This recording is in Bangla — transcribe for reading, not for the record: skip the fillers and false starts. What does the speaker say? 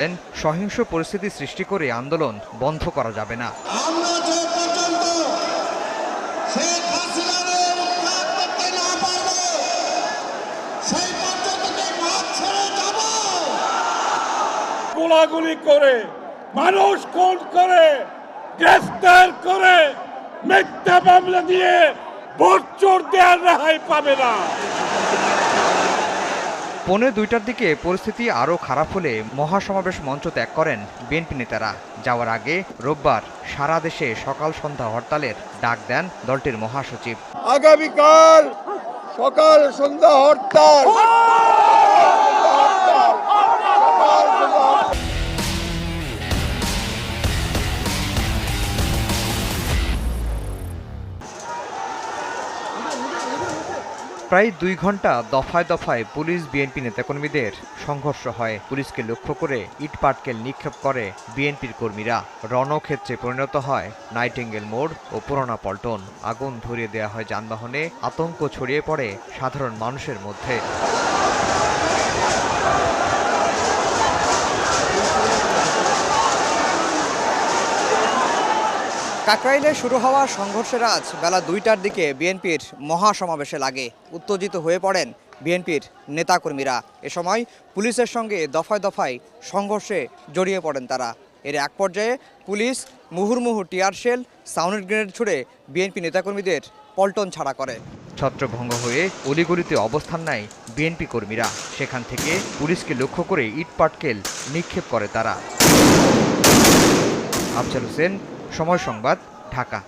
সহিংস পরিস্থিতি সৃষ্টি করে আন্দোলন বন্ধ করা যাবে না। গোলাগুলি করে, মানুষ খুন করে, গ্রেফতার করে, মিথ্যা মামলা দিয়ে ভোট চোর দেওয়ার রেহাই পাবে না। পৌনে 2টার দিকে পরিস্থিতি আরও খারাপ হলে মহাসমাবেশ মঞ্চ ত্যাগ করেন বিএনপি নেতারা। যাওয়ার আগে রোববার সারা দেশে সকাল সন্ধ্যা হরতালের ডাক দেন দলটির মহাসচিব। আগামীকাল সকাল সন্ধ্যা হরতাল। প্রায় 2 ঘন্টা দফায় দফায় পুলিশ বিএনপি নেতাকর্মীদের সংঘর্ষ হয়। পুলিশকে লক্ষ্য করে ইটপাটকেল নিক্ষেপ করে বিএনপির কর্মীরা। রণক্ষেত্রে পরিণত হয় নাইটিঙ্গেল মোড় ও পুরোনা পল্টন। আগুন ধরিয়ে দেওয়া হয় যানবাহনে। আতঙ্ক ছড়িয়ে পড়ে সাধারণ মানুষের মধ্যে। কাকরাইলে শুরু হওয়া সংঘর্ষের আজ বেলা 2টার দিকে বিএনপির মহাসমাবেশে লাগে। উত্তেজিত হয়ে পড়েন বিএনপির নেতাকর্মীরা। এ সময় পুলিশের সঙ্গে দফায় দফায় সংঘর্ষে জড়িয়ে পড়েন তারা। এর এক পর্যায়ে পুলিশ মুহুর্মুহু টিয়ার শেল, সাউন্ড গ্রেনেড ছুড়ে বিএনপি নেতাকর্মীদের পল্টন ছাড়া করে। ছত্রভঙ্গ হয়ে অলিগলিতে অবস্থান নেয় বিএনপি কর্মীরা। সেখান থেকে পুলিশকে লক্ষ্য করে ইটপাটকেল নিক্ষেপ করে তারা। আফজাল হোসেন, সময় সংবাদ, ঢাকা।